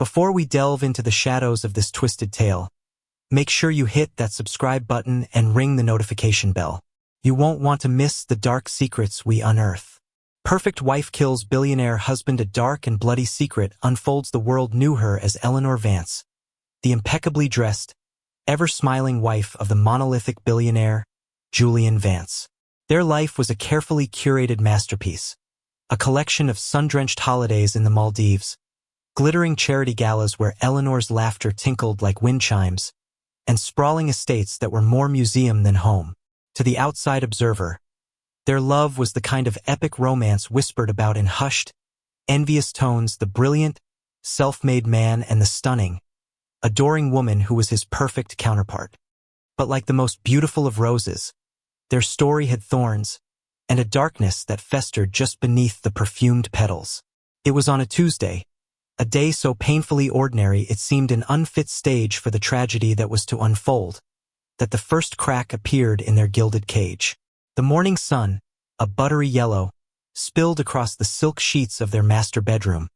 Before we delve into the shadows of this twisted tale, make sure you hit that subscribe button and ring the notification bell. You won't want to miss the dark secrets we unearth. Perfect wife kills billionaire husband. A dark and bloody secret unfolds. The world knew her as Eleanor Vance, the impeccably dressed, ever-smiling wife of the monolithic billionaire, Julian Vance. Their life was a carefully curated masterpiece, a collection of sun-drenched holidays in the Maldives, glittering charity galas where Eleanor's laughter tinkled like wind chimes, and sprawling estates that were more museum than home. To the outside observer, their love was the kind of epic romance whispered about in hushed, envious tones. The brilliant, self-made man and the stunning, adoring woman who was his perfect counterpart. But like the most beautiful of roses, their story had thorns and a darkness that festered just beneath the perfumed petals. It was on a Tuesday, a day so painfully ordinary it seemed an unfit stage for the tragedy that was to unfold, that the first crack appeared in their gilded cage. The morning sun, a buttery yellow, spilled across the silk sheets of their master bedroom,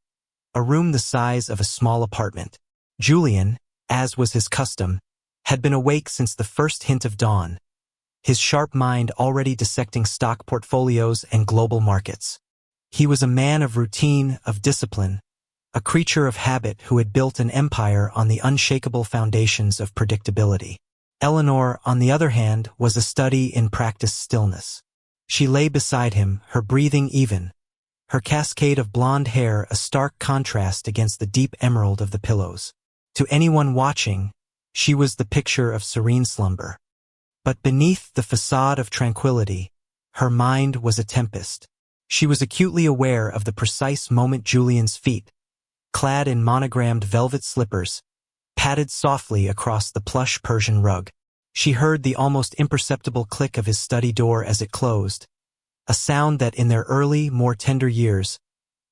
a room the size of a small apartment. Julian, as was his custom, had been awake since the first hint of dawn, his sharp mind already dissecting stock portfolios and global markets. He was a man of routine, of discipline, a creature of habit who had built an empire on the unshakable foundations of predictability. Eleanor, on the other hand, was a study in practiced stillness. She lay beside him, her breathing even, her cascade of blonde hair a stark contrast against the deep emerald of the pillows. To anyone watching, she was the picture of serene slumber. But beneath the facade of tranquility, her mind was a tempest. She was acutely aware of the precise moment Julian's feet, clad in monogrammed velvet slippers, padded softly across the plush Persian rug. She heard the almost imperceptible click of his study door as it closed, a sound that in their early, more tender years,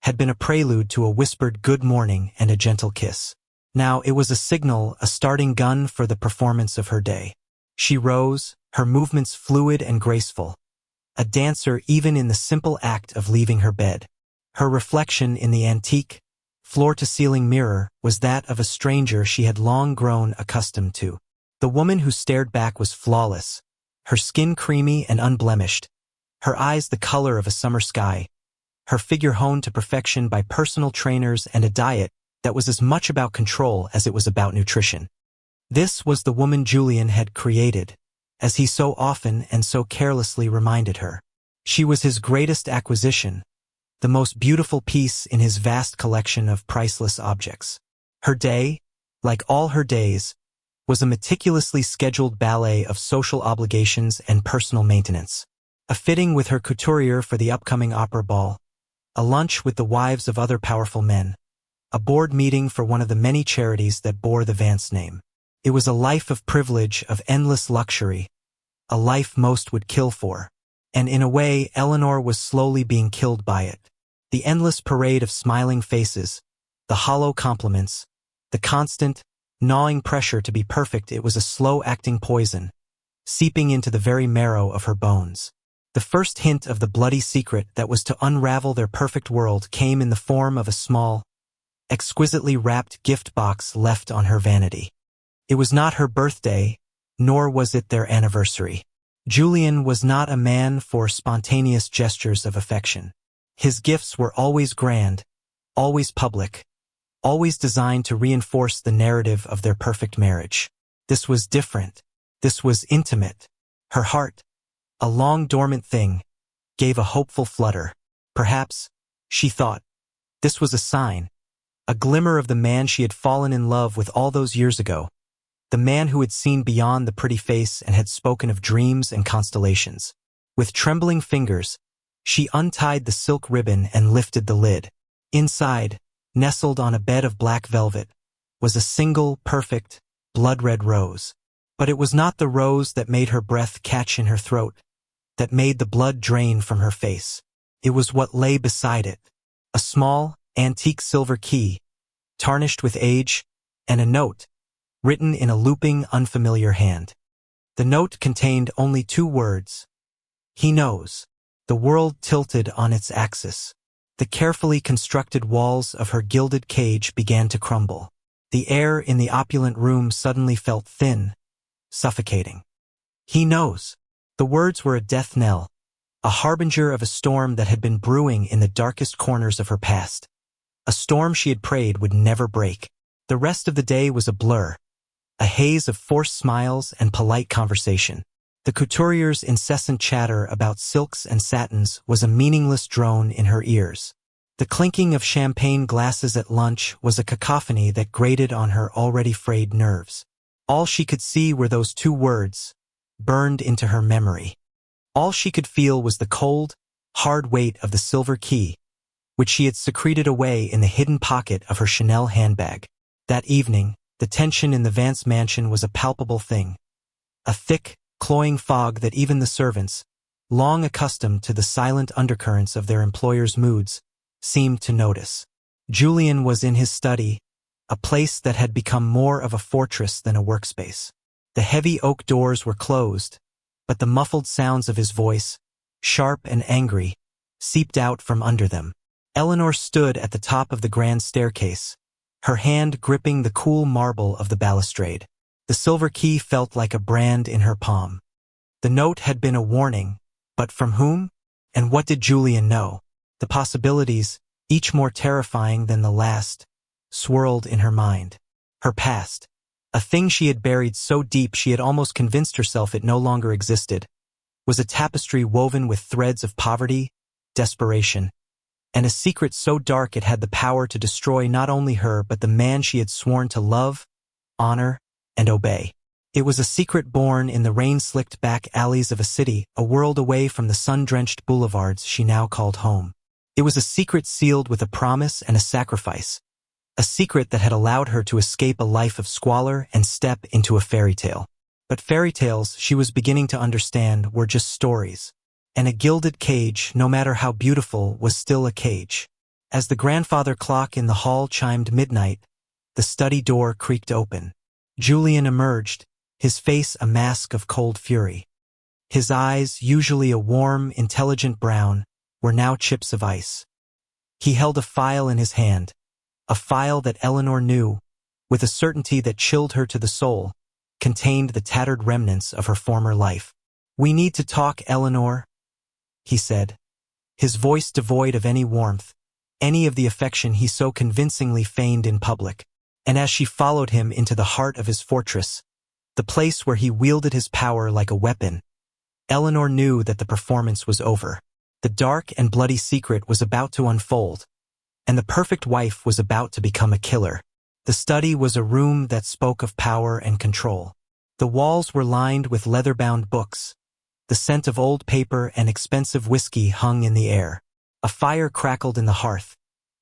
had been a prelude to a whispered good morning and a gentle kiss. Now it was a signal, a starting gun for the performance of her day. She rose, her movements fluid and graceful, a dancer even in the simple act of leaving her bed. Her reflection in the antique, floor-to-ceiling mirror was that of a stranger she had long grown accustomed to. The woman who stared back was flawless, her skin creamy and unblemished, her eyes the color of a summer sky, her figure honed to perfection by personal trainers and a diet that was as much about control as it was about nutrition. This was the woman Julian had created, as he so often and so carelessly reminded her. She was his greatest acquisition, the most beautiful piece in his vast collection of priceless objects. Her day, like all her days, was a meticulously scheduled ballet of social obligations and personal maintenance. A fitting with her couturier for the upcoming opera ball, a lunch with the wives of other powerful men, a board meeting for one of the many charities that bore the Vance name. It was a life of privilege, of endless luxury, a life most would kill for. And in a way, Eleanor was slowly being killed by it. The endless parade of smiling faces, the hollow compliments, the constant, gnawing pressure to be perfect, it was a slow-acting poison, seeping into the very marrow of her bones. The first hint of the bloody secret that was to unravel their perfect world came in the form of a small, exquisitely wrapped gift box left on her vanity. It was not her birthday, nor was it their anniversary. Julian was not a man for spontaneous gestures of affection. His gifts were always grand, always public, always designed to reinforce the narrative of their perfect marriage. This was different. This was intimate. Her heart, a long dormant thing, gave a hopeful flutter. Perhaps, she thought, this was a sign, a glimmer of the man she had fallen in love with all those years ago, the man who had seen beyond the pretty face and had spoken of dreams and constellations. With trembling fingers, she untied the silk ribbon and lifted the lid. Inside, nestled on a bed of black velvet, was a single, perfect, blood-red rose. But it was not the rose that made her breath catch in her throat, that made the blood drain from her face. It was what lay beside it, a small, antique silver key, tarnished with age, and a note, written in a looping, unfamiliar hand. The note contained only 2 words. He knows. The world tilted on its axis. The carefully constructed walls of her gilded cage began to crumble. The air in the opulent room suddenly felt thin, suffocating. "He knows." The words were a death knell, a harbinger of a storm that had been brewing in the darkest corners of her past. A storm she had prayed would never break. The rest of the day was a blur, a haze of forced smiles and polite conversation. The couturier's incessant chatter about silks and satins was a meaningless drone in her ears. The clinking of champagne glasses at lunch was a cacophony that grated on her already frayed nerves. All she could see were those two words, burned into her memory. All she could feel was the cold, hard weight of the silver key, which she had secreted away in the hidden pocket of her Chanel handbag. That evening, the tension in the Vance mansion was a palpable thing. A thick, cloying fog that even the servants, long accustomed to the silent undercurrents of their employers' moods, seemed to notice. Julian was in his study, a place that had become more of a fortress than a workspace. The heavy oak doors were closed, but the muffled sounds of his voice, sharp and angry, seeped out from under them. Eleanor stood at the top of the grand staircase, her hand gripping the cool marble of the balustrade. The silver key felt like a brand in her palm. The note had been a warning, but from whom? And what did Julian know? The possibilities, each more terrifying than the last, swirled in her mind. Her past, a thing she had buried so deep she had almost convinced herself it no longer existed, was a tapestry woven with threads of poverty, desperation, and a secret so dark it had the power to destroy not only her but the man she had sworn to love, honor, and obey. It was a secret born in the rain-slicked back alleys of a city, a world away from the sun-drenched boulevards she now called home. It was a secret sealed with a promise and a sacrifice, a secret that had allowed her to escape a life of squalor and step into a fairy tale. But fairy tales, she was beginning to understand, were just stories. And a gilded cage, no matter how beautiful, was still a cage. As the grandfather clock in the hall chimed midnight, the study door creaked open. Julian emerged, his face a mask of cold fury. His eyes, usually a warm, intelligent brown, were now chips of ice. He held a file in his hand, a file that Eleanor knew, with a certainty that chilled her to the soul, contained the tattered remnants of her former life. "We need to talk, Eleanor," he said, his voice devoid of any warmth, any of the affection he so convincingly feigned in public. And as she followed him into the heart of his fortress, the place where he wielded his power like a weapon, Eleanor knew that the performance was over. The dark and bloody secret was about to unfold, and the perfect wife was about to become a killer. The study was a room that spoke of power and control. The walls were lined with leather-bound books. The scent of old paper and expensive whiskey hung in the air. A fire crackled in the hearth,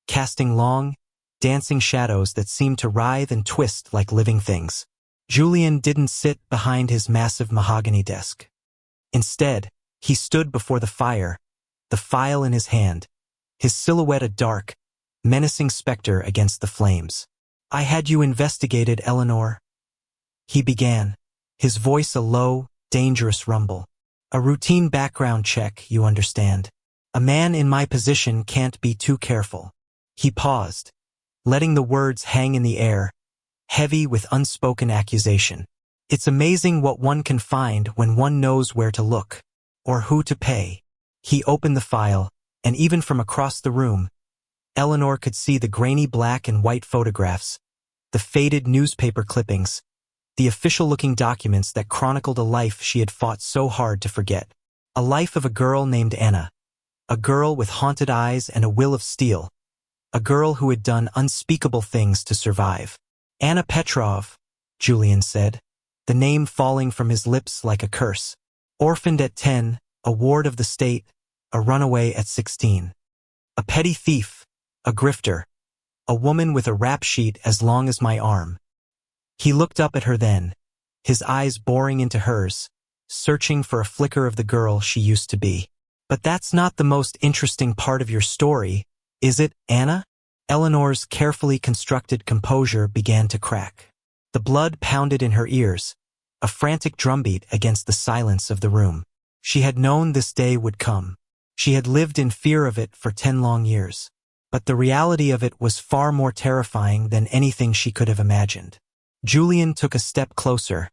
casting long, dancing shadows that seemed to writhe and twist like living things. Julian didn't sit behind his massive mahogany desk. Instead, he stood before the fire, the file in his hand, his silhouette a dark, menacing specter against the flames. "I had you investigated, Eleanor," he began, his voice a low, dangerous rumble. "A routine background check, you understand. A man in my position can't be too careful." He paused, letting the words hang in the air, heavy with unspoken accusation. "It's amazing what one can find when one knows where to look, or who to pay." He opened the file, and even from across the room, Eleanor could see the grainy black and white photographs, the faded newspaper clippings, the official-looking documents that chronicled a life she had fought so hard to forget. A life of a girl named Anna, a girl with haunted eyes and a will of steel, a girl who had done unspeakable things to survive. "Anna Petrov," Julian said, the name falling from his lips like a curse. "Orphaned at 10, a ward of the state, a runaway at 16. A petty thief, a grifter, a woman with a rap sheet as long as my arm." He looked up at her then, his eyes boring into hers, searching for a flicker of the girl she used to be. "But that's not the most interesting part of your story, is it, Anna?" Eleanor's carefully constructed composure began to crack. The blood pounded in her ears, a frantic drumbeat against the silence of the room. She had known this day would come. She had lived in fear of it for 10 long years. But the reality of it was far more terrifying than anything she could have imagined. Julian took a step closer,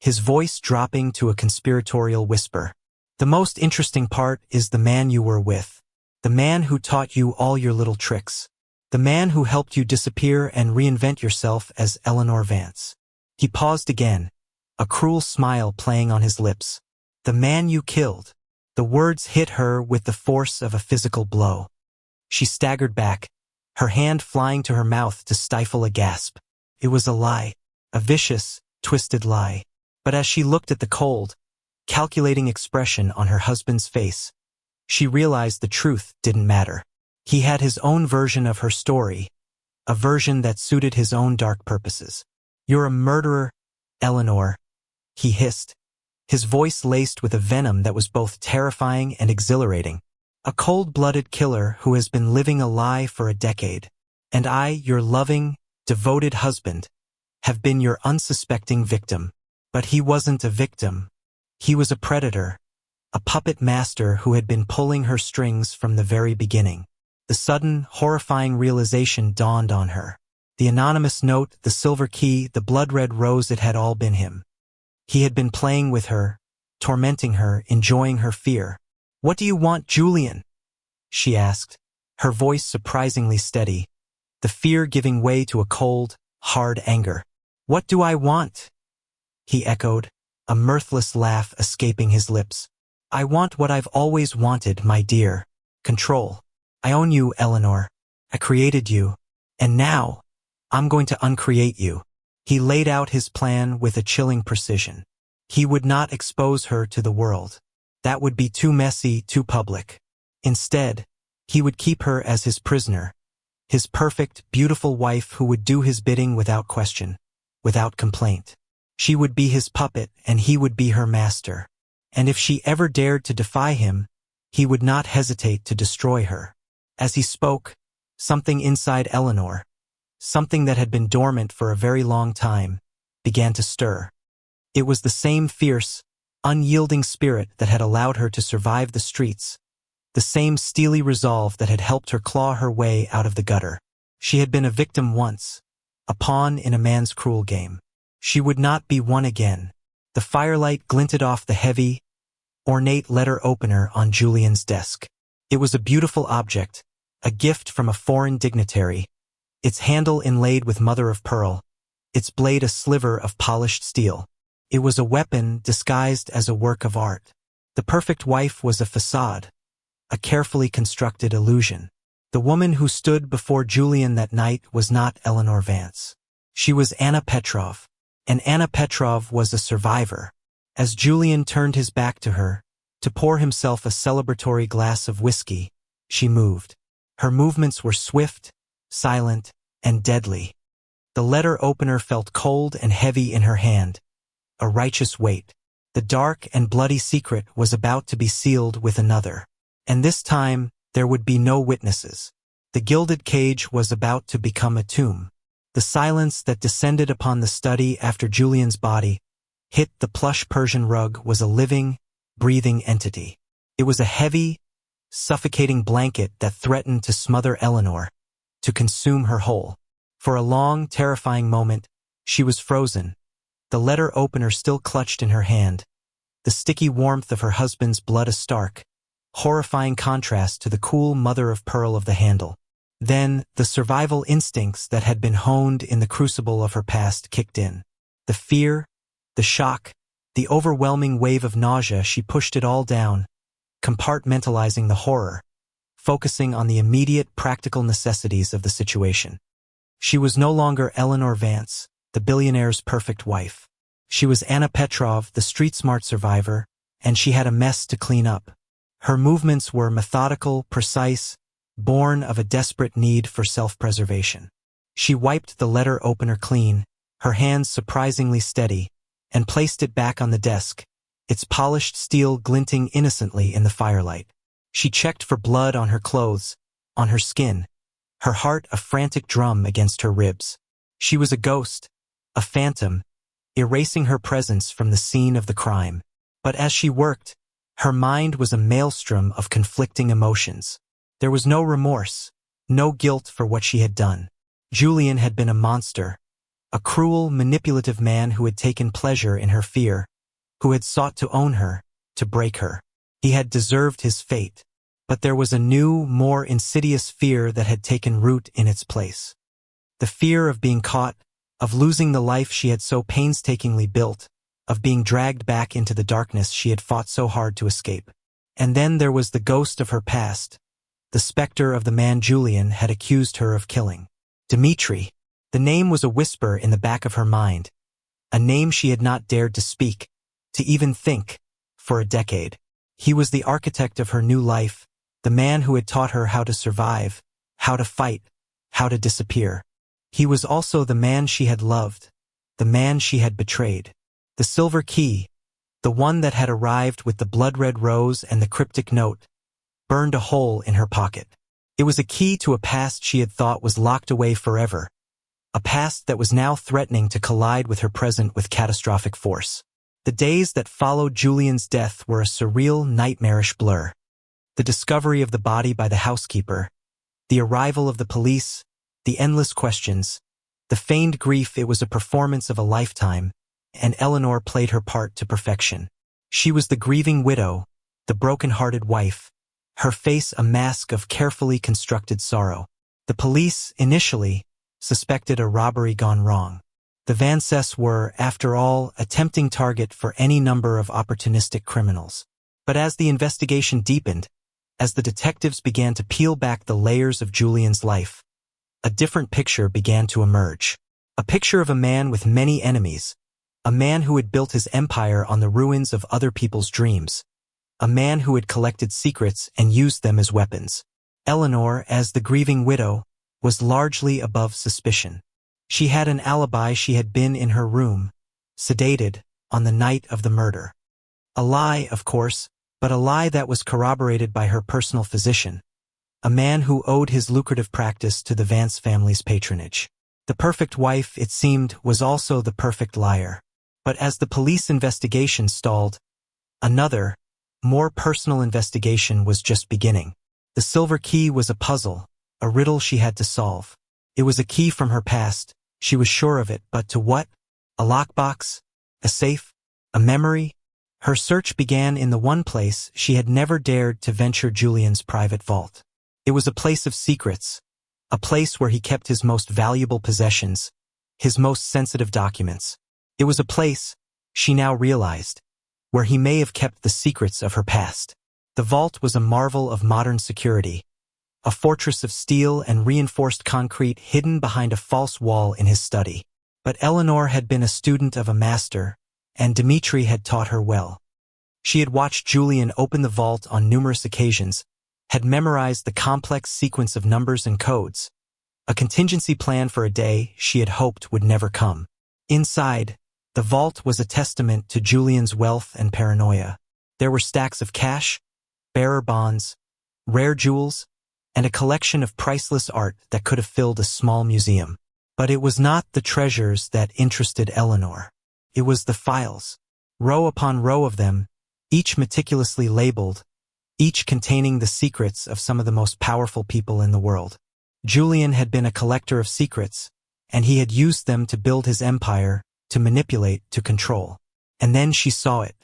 his voice dropping to a conspiratorial whisper. The most interesting part is the man you were with. The man who taught you all your little tricks. The man who helped you disappear and reinvent yourself as Eleanor Vance. He paused again, a cruel smile playing on his lips. The man you killed. The words hit her with the force of a physical blow. She staggered back, her hand flying to her mouth to stifle a gasp. It was a lie, a vicious, twisted lie. But as she looked at the cold, calculating expression on her husband's face, she realized the truth didn't matter. He had his own version of her story, a version that suited his own dark purposes. "You're a murderer, Eleanor," he hissed, his voice laced with a venom that was both terrifying and exhilarating. "A cold-blooded killer who has been living a lie for a decade. And I, your loving, devoted husband, have been your unsuspecting victim." But he wasn't a victim. He was a predator, a puppet master who had been pulling her strings from the very beginning. The sudden, horrifying realization dawned on her. The anonymous note, the silver key, the blood-red rose, it had all been him. He had been playing with her, tormenting her, enjoying her fear. "What do you want, Julian?" she asked, her voice surprisingly steady, the fear giving way to a cold, hard anger. "What do I want?" he echoed, a mirthless laugh escaping his lips. "I want what I've always wanted, my dear. Control. I own you, Eleanor. I created you. And now, I'm going to uncreate you." He laid out his plan with a chilling precision. He would not expose her to the world. That would be too messy, too public. Instead, he would keep her as his prisoner, his perfect, beautiful wife who would do his bidding without question, without complaint. She would be his puppet and he would be her master. And if she ever dared to defy him, he would not hesitate to destroy her. As he spoke, something inside Eleanor, something that had been dormant for a very long time, began to stir. It was the same fierce, unyielding spirit that had allowed her to survive the streets, the same steely resolve that had helped her claw her way out of the gutter. She had been a victim once, a pawn in a man's cruel game. She would not be one again. The firelight glinted off the heavy, ornate letter opener on Julian's desk. It was a beautiful object, a gift from a foreign dignitary, its handle inlaid with mother-of-pearl, its blade a sliver of polished steel. It was a weapon disguised as a work of art. The perfect wife was a facade, a carefully constructed illusion. The woman who stood before Julian that night was not Eleanor Vance. She was Anna Petrov, and Anna Petrov was a survivor. As Julian turned his back to her, to pour himself a celebratory glass of whiskey, she moved. Her movements were swift, silent, and deadly. The letter opener felt cold and heavy in her hand, a righteous weight. The dark and bloody secret was about to be sealed with another. And this time, there would be no witnesses. The gilded cage was about to become a tomb. The silence that descended upon the study after Julian's body hit the plush Persian rug was a living, breathing entity. It was a heavy, suffocating blanket that threatened to smother Eleanor, to consume her whole. For a long, terrifying moment, she was frozen, the letter opener still clutched in her hand, the sticky warmth of her husband's blood a stark, horrifying contrast to the cool mother-of-pearl of the handle. Then, the survival instincts that had been honed in the crucible of her past kicked in. The fear, the shock, the overwhelming wave of nausea, she pushed it all down, compartmentalizing the horror, focusing on the immediate practical necessities of the situation. She was no longer Eleanor Vance, the billionaire's perfect wife. She was Anna Petrov, the street-smart survivor, and she had a mess to clean up. Her movements were methodical, precise, born of a desperate need for self-preservation. She wiped the letter opener clean, her hands surprisingly steady, and placed it back on the desk, its polished steel glinting innocently in the firelight. She checked for blood on her clothes, on her skin, her heart a frantic drum against her ribs. She was a ghost, a phantom, erasing her presence from the scene of the crime. But as she worked, Her mind was a maelstrom of conflicting emotions. There was no remorse, no guilt for what she had done. Julian had been a monster, a cruel, manipulative man who had taken pleasure in her fear, who had sought to own her, to break her. He had deserved his fate. But there was a new, more insidious fear that had taken root in its place. The fear of being caught, of losing the life she had so painstakingly built, of being dragged back into the darkness she had fought so hard to escape. And then there was the ghost of her past, the specter of the man Julian had accused her of killing. Dmitri. The name was a whisper in the back of her mind, a name she had not dared to speak, to even think, for a decade. He was the architect of her new life, the man who had taught her how to survive, how to fight, how to disappear. He was also the man she had loved, the man she had betrayed. The silver key, the one that had arrived with the blood-red rose and the cryptic note, burned a hole in her pocket. It was a key to a past she had thought was locked away forever, a past that was now threatening to collide with her present with catastrophic force. The days that followed Julian's death were a surreal, nightmarish blur. The discovery of the body by the housekeeper, the arrival of the police, the endless questions, the feigned grief. It was a performance of a lifetime, and Eleanor played her part to perfection. She was the grieving widow, the broken-hearted wife, her face a mask of carefully constructed sorrow. The police, initially, suspected a robbery gone wrong. The Vances were, after all, a tempting target for any number of opportunistic criminals. But as the investigation deepened, as the detectives began to peel back the layers of Julian's life, a different picture began to emerge. A picture of a man with many enemies, a man who had built his empire on the ruins of other people's dreams, a man who had collected secrets and used them as weapons. Eleanor, as the grieving widow, was largely above suspicion. She had an alibi. She had been in her room, sedated, on the night of the murder. A lie, of course, but a lie that was corroborated by her personal physician, a man who owed his lucrative practice to the Vance family's patronage. The perfect wife, it seemed, was also the perfect liar. But as the police investigation stalled, another, more personal investigation was just beginning. The silver key was a puzzle, a riddle she had to solve. It was a key from her past, she was sure of it, but to what? A lockbox? A safe? A memory? Her search began in the one place she had never dared to venture: Julian's private vault. It was a place of secrets, a place where he kept his most valuable possessions, his most sensitive documents. It was a place, she now realized, where he may have kept the secrets of her past. The vault was a marvel of modern security, a fortress of steel and reinforced concrete hidden behind a false wall in his study. But Eleanor had been a student of a master, and Dmitri had taught her well. She had watched Julian open the vault on numerous occasions, had memorized the complex sequence of numbers and codes, a contingency plan for a day she had hoped would never come. Inside, the vault was a testament to Julian's wealth and paranoia. There were stacks of cash, bearer bonds, rare jewels, and a collection of priceless art that could have filled a small museum. But it was not the treasures that interested Eleanor. It was the files, row upon row of them, each meticulously labeled, each containing the secrets of some of the most powerful people in the world. Julian had been a collector of secrets, and he had used them to build his empire, to manipulate, to control. And then she saw it,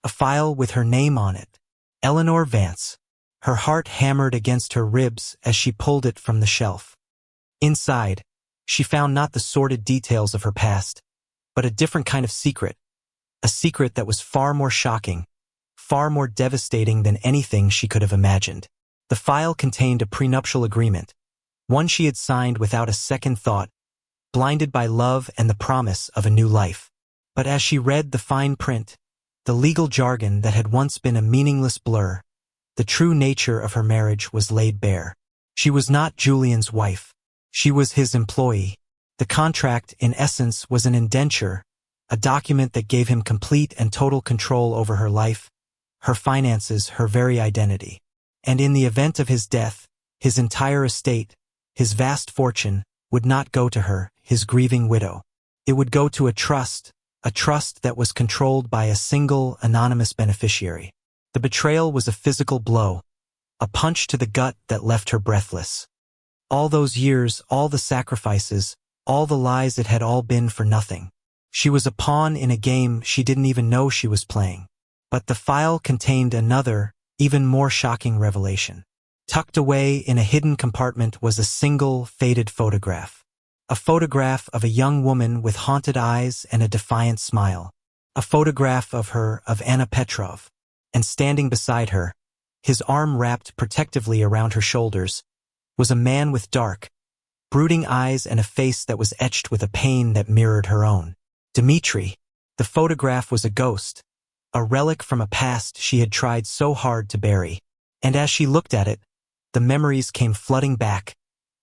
a file with her name on it, Eleanor Vance. Her heart hammered against her ribs as she pulled it from the shelf. Inside, she found not the sordid details of her past, but a different kind of secret, a secret that was far more shocking, far more devastating than anything she could have imagined. The file contained a prenuptial agreement, one she had signed without a second thought, blinded by love and the promise of a new life. But as she read the fine print, the legal jargon that had once been a meaningless blur, the true nature of her marriage was laid bare. She was not Julian's wife. She was his employee. The contract, in essence, was an indenture, a document that gave him complete and total control over her life, her finances, her very identity. And in the event of his death, his entire estate, his vast fortune, would not go to her, his grieving widow. It would go to a trust that was controlled by a single, anonymous beneficiary. The betrayal was a physical blow, a punch to the gut that left her breathless. All those years, all the sacrifices, all the lies, it had all been for nothing. She was a pawn in a game she didn't even know she was playing. But the file contained another, even more shocking revelation. Tucked away in a hidden compartment was a single, faded photograph. A photograph of a young woman with haunted eyes and a defiant smile. A photograph of her, of Anna Petrov. And standing beside her, his arm wrapped protectively around her shoulders, was a man with dark, brooding eyes and a face that was etched with a pain that mirrored her own. Dmitri. The photograph was a ghost, a relic from a past she had tried so hard to bury. And as she looked at it, the memories came flooding back,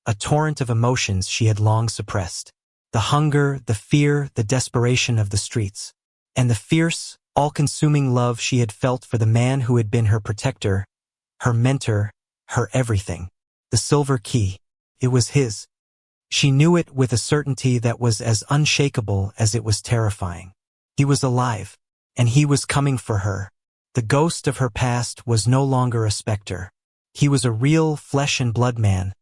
a torrent of emotions she had long suppressed. The hunger, the fear, the desperation of the streets. And the fierce, all-consuming love she had felt for the man who had been her protector, her mentor, her everything. The silver key. It was his. She knew it with a certainty that was as unshakable as it was terrifying. He was alive, and he was coming for her. The ghost of her past was no longer a specter. He was a real flesh-and-blood man,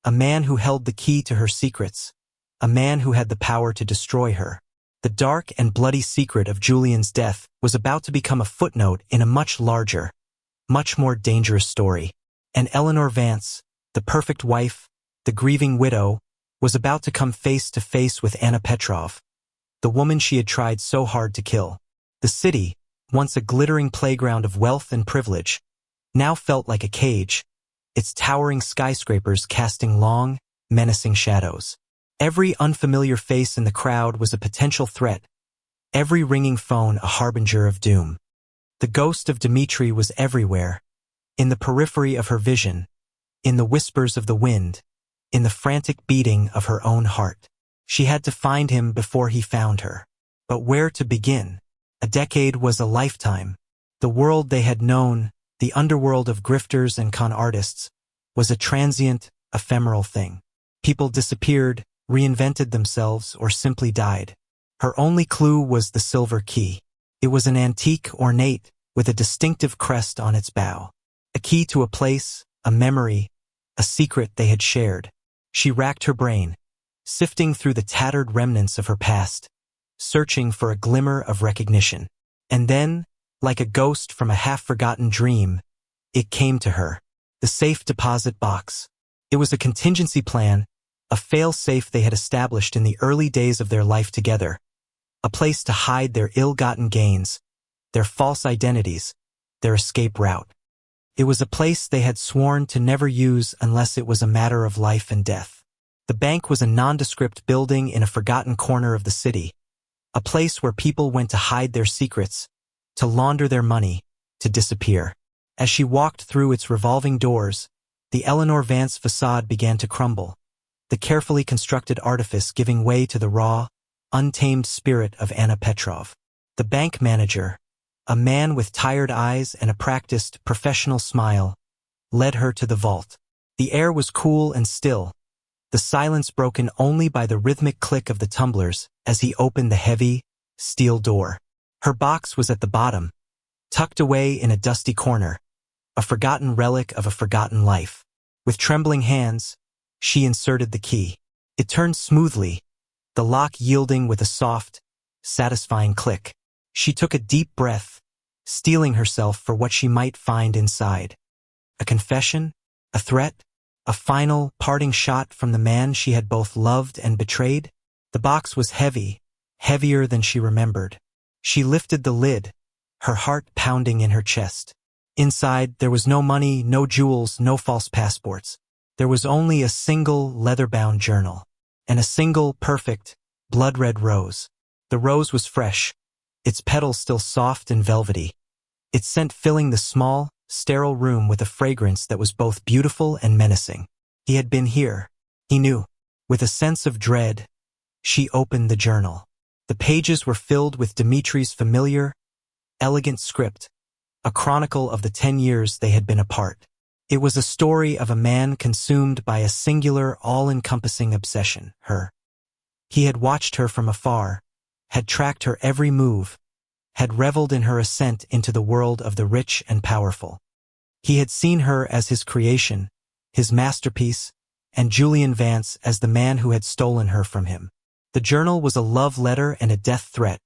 a man who held the key to her secrets, a man who had the power to destroy her. The dark and bloody secret of Julian's death was about to become a footnote in a much larger, much more dangerous story. And Eleanor Vance, the perfect wife, the grieving widow, was about to come face to face with Anna Petrov, the woman she had tried so hard to kill. The city, once a glittering playground of wealth and privilege, now felt like a cage, its towering skyscrapers casting long, menacing shadows. Every unfamiliar face in the crowd was a potential threat, every ringing phone a harbinger of doom. The ghost of Dmitri was everywhere, in the periphery of her vision, in the whispers of the wind, in the frantic beating of her own heart. She had to find him before he found her. But where to begin? A decade was a lifetime. The world they had known, the underworld of grifters and con artists, was a transient, ephemeral thing. People disappeared, reinvented themselves, or simply died. Her only clue was the silver key. It was an antique, ornate, with a distinctive crest on its bow. A key to a place, a memory, a secret they had shared. She racked her brain, sifting through the tattered remnants of her past, searching for a glimmer of recognition. And then, like a ghost from a half-forgotten dream, it came to her. The safe deposit box. It was a contingency plan, a fail-safe they had established in the early days of their life together, a place to hide their ill-gotten gains, their false identities, their escape route. It was a place they had sworn to never use unless it was a matter of life and death. The bank was a nondescript building in a forgotten corner of the city, a place where people went to hide their secrets, to launder their money, to disappear. As she walked through its revolving doors, the Eleanor Vance facade began to crumble, the carefully constructed artifice giving way to the raw, untamed spirit of Anna Petrov. The bank manager, a man with tired eyes and a practiced, professional smile, led her to the vault. The air was cool and still, the silence broken only by the rhythmic click of the tumblers as he opened the heavy, steel door. Her box was at the bottom, tucked away in a dusty corner, a forgotten relic of a forgotten life. With trembling hands, she inserted the key. It turned smoothly, the lock yielding with a soft, satisfying click. She took a deep breath, steeling herself for what she might find inside. A confession? A threat? A final, parting shot from the man she had both loved and betrayed? The box was heavy, heavier than she remembered. She lifted the lid, her heart pounding in her chest. Inside, there was no money, no jewels, no false passports. There was only a single leather-bound journal, and a single perfect, blood-red rose. The rose was fresh, its petals still soft and velvety, its scent filling the small, sterile room with a fragrance that was both beautiful and menacing. He had been here, he knew. With a sense of dread, she opened the journal. The pages were filled with Dmitri's familiar, elegant script, a chronicle of the 10 years they had been apart. It was a story of a man consumed by a singular, all-encompassing obsession, her. He had watched her from afar, had tracked her every move, had reveled in her ascent into the world of the rich and powerful. He had seen her as his creation, his masterpiece, and Julian Vance as the man who had stolen her from him. The journal was a love letter and a death threat,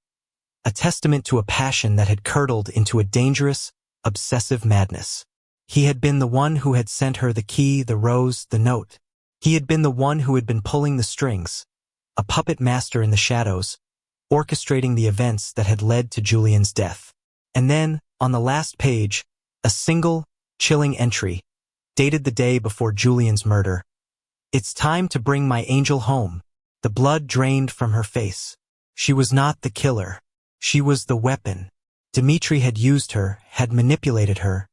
a testament to a passion that had curdled into a dangerous, obsessive madness. He had been the one who had sent her the key, the rose, the note. He had been the one who had been pulling the strings, a puppet master in the shadows, orchestrating the events that had led to Julian's death. And then, on the last page, a single, chilling entry, dated the day before Julian's murder. "It's time to bring my angel home." The blood drained from her face. She was not the killer. She was the weapon. Dmitri had used her, had manipulated her,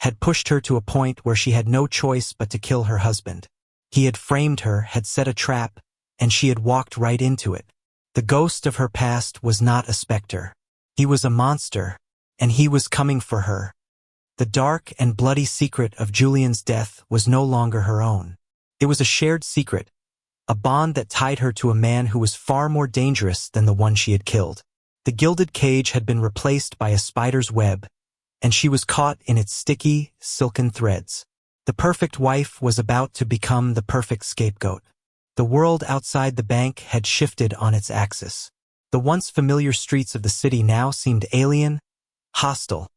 had pushed her to a point where she had no choice but to kill her husband. He had framed her, had set a trap, and she had walked right into it. The ghost of her past was not a specter. He was a monster, and he was coming for her. The dark and bloody secret of Julian's death was no longer her own. It was a shared secret, a bond that tied her to a man who was far more dangerous than the one she had killed. The gilded cage had been replaced by a spider's web, and she was caught in its sticky, silken threads. The perfect wife was about to become the perfect scapegoat. The world outside the bank had shifted on its axis. The once familiar streets of the city now seemed alien, hostile,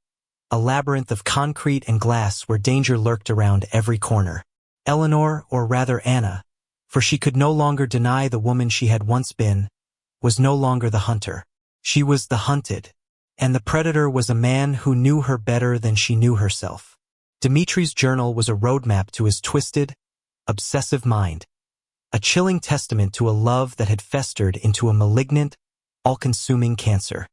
a labyrinth of concrete and glass where danger lurked around every corner. Eleanor, or rather Anna, for she could no longer deny the woman she had once been, was no longer the hunter. She was the hunted, and the predator was a man who knew her better than she knew herself. Dmitri's journal was a roadmap to his twisted, obsessive mind, a chilling testament to a love that had festered into a malignant, all-consuming cancer.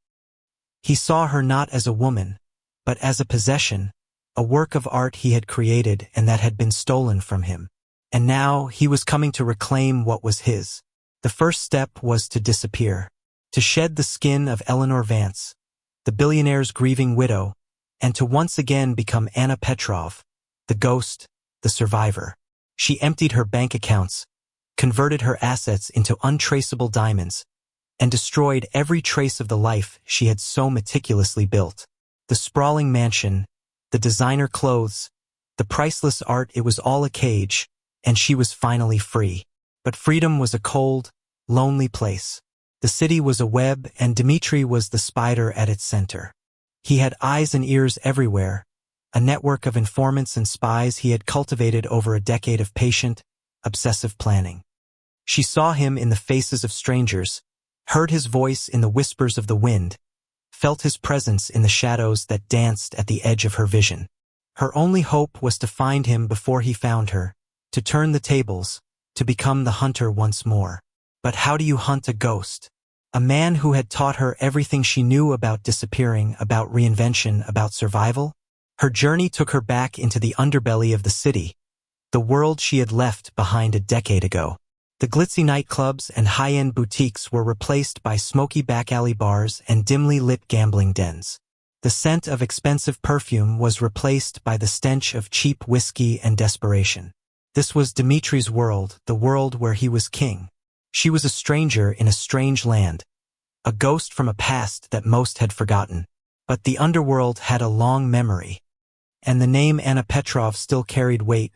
He saw her not as a woman, but as a possession, a work of art he had created and that had been stolen from him. And now he was coming to reclaim what was his. The first step was to disappear, to shed the skin of Eleanor Vance, the billionaire's grieving widow, and to once again become Anna Petrov, the ghost, the survivor. She emptied her bank accounts, converted her assets into untraceable diamonds, and destroyed every trace of the life she had so meticulously built. The sprawling mansion, the designer clothes, the priceless art, it was all a cage, and she was finally free. But freedom was a cold, lonely place. The city was a web, and Dmitri was the spider at its center. He had eyes and ears everywhere, a network of informants and spies he had cultivated over a decade of patient, obsessive planning. She saw him in the faces of strangers, heard his voice in the whispers of the wind, felt his presence in the shadows that danced at the edge of her vision. Her only hope was to find him before he found her, to turn the tables, to become the hunter once more. But how do you hunt a ghost? A man who had taught her everything she knew about disappearing, about reinvention, about survival? Her journey took her back into the underbelly of the city, the world she had left behind a decade ago. The glitzy nightclubs and high-end boutiques were replaced by smoky back-alley bars and dimly lit gambling dens. The scent of expensive perfume was replaced by the stench of cheap whiskey and desperation. This was Dmitri's world, the world where he was king. She was a stranger in a strange land, a ghost from a past that most had forgotten. But the underworld had a long memory, and the name Anna Petrov still carried weight,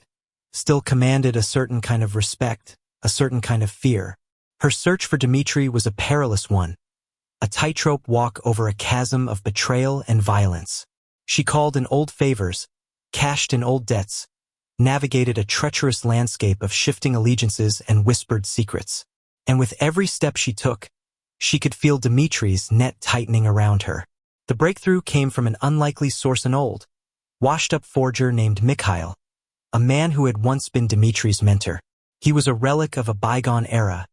still commanded a certain kind of respect, a certain kind of fear. Her search for Dmitri was a perilous one, a tightrope walk over a chasm of betrayal and violence. She called in old favors, cashed in old debts, navigated a treacherous landscape of shifting allegiances and whispered secrets. And with every step she took, she could feel Dmitri's net tightening around her. The breakthrough came from an unlikely source, an old, washed-up forger named Mikhail, a man who had once been Dmitri's mentor. He was a relic of a bygone era,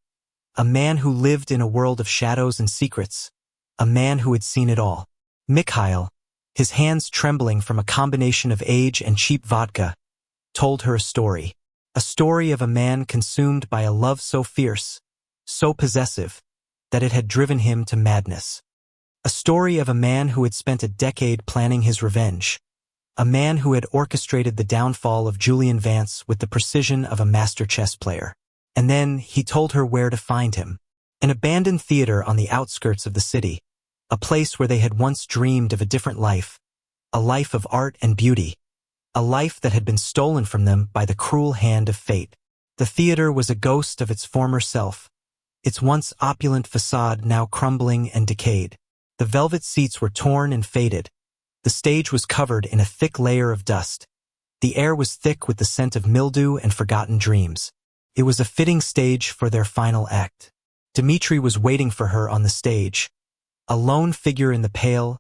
a man who lived in a world of shadows and secrets, a man who had seen it all. Mikhail, his hands trembling from a combination of age and cheap vodka, told her a story of a man consumed by a love so fierce, so possessive, that it had driven him to madness. A story of a man who had spent a decade planning his revenge, a man who had orchestrated the downfall of Julian Vance with the precision of a master chess player. And then he told her where to find him. An abandoned theater on the outskirts of the city, a place where they had once dreamed of a different life, a life of art and beauty, a life that had been stolen from them by the cruel hand of fate. The theater was a ghost of its former self, its once opulent facade now crumbling and decayed. The velvet seats were torn and faded. The stage was covered in a thick layer of dust. The air was thick with the scent of mildew and forgotten dreams. It was a fitting stage for their final act. Dmitri was waiting for her on the stage, a lone figure in the pale,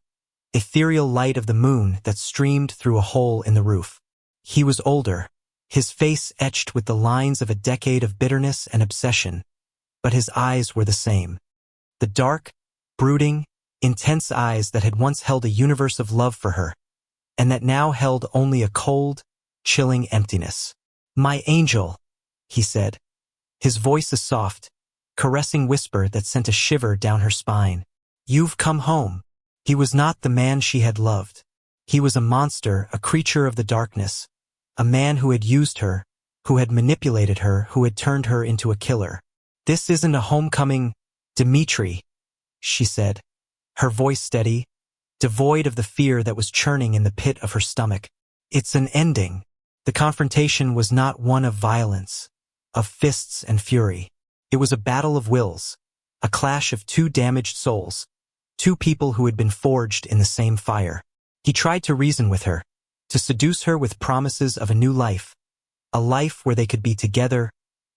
ethereal light of the moon that streamed through a hole in the roof. He was older, his face etched with the lines of a decade of bitterness and obsession, but his eyes were the same. The dark, brooding, intense eyes that had once held a universe of love for her, and that now held only a cold, chilling emptiness. "My angel," he said, his voice a soft, caressing whisper that sent a shiver down her spine. "You've come home." He was not the man she had loved. He was a monster, a creature of the darkness, a man who had used her, who had manipulated her, who had turned her into a killer. "This isn't a homecoming, Dmitri," she said, her voice steady, devoid of the fear that was churning in the pit of her stomach. "It's an ending." The confrontation was not one of violence, of fists and fury. It was a battle of wills, a clash of two damaged souls, two people who had been forged in the same fire. He tried to reason with her, to seduce her with promises of a new life, a life where they could be together,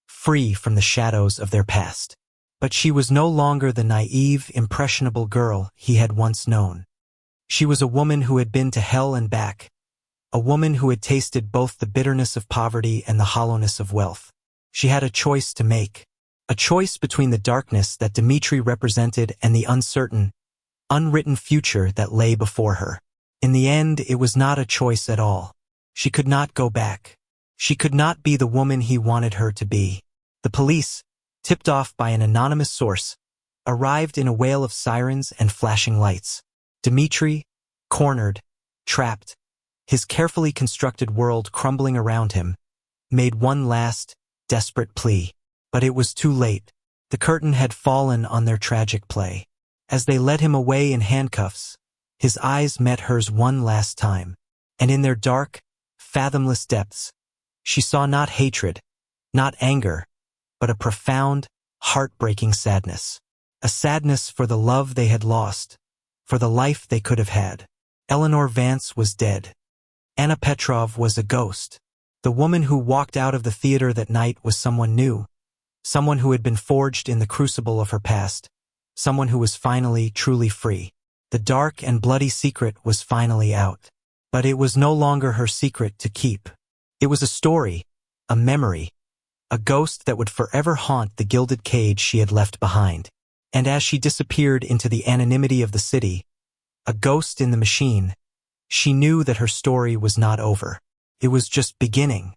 free from the shadows of their past. But she was no longer the naive, impressionable girl he had once known. She was a woman who had been to hell and back, a woman who had tasted both the bitterness of poverty and the hollowness of wealth. She had a choice to make, a choice between the darkness that Dmitri represented and the uncertain, unwritten future that lay before her. In the end, it was not a choice at all. She could not go back. She could not be the woman he wanted her to be. The police, tipped off by an anonymous source, arrived in a wail of sirens and flashing lights. Dmitri, cornered, trapped, his carefully constructed world crumbling around him, made one last, desperate plea. But it was too late. The curtain had fallen on their tragic play. As they led him away in handcuffs, his eyes met hers one last time, and in their dark, fathomless depths, she saw not hatred, not anger, but a profound, heartbreaking sadness. A sadness for the love they had lost, for the life they could have had. Eleanor Vance was dead. Anna Petrov was a ghost. The woman who walked out of the theater that night was someone new, someone who had been forged in the crucible of her past, someone who was finally truly free. The dark and bloody secret was finally out. But it was no longer her secret to keep. It was a story, a memory, a ghost that would forever haunt the gilded cage she had left behind. And as she disappeared into the anonymity of the city, a ghost in the machine, she knew that her story was not over. It was just beginning.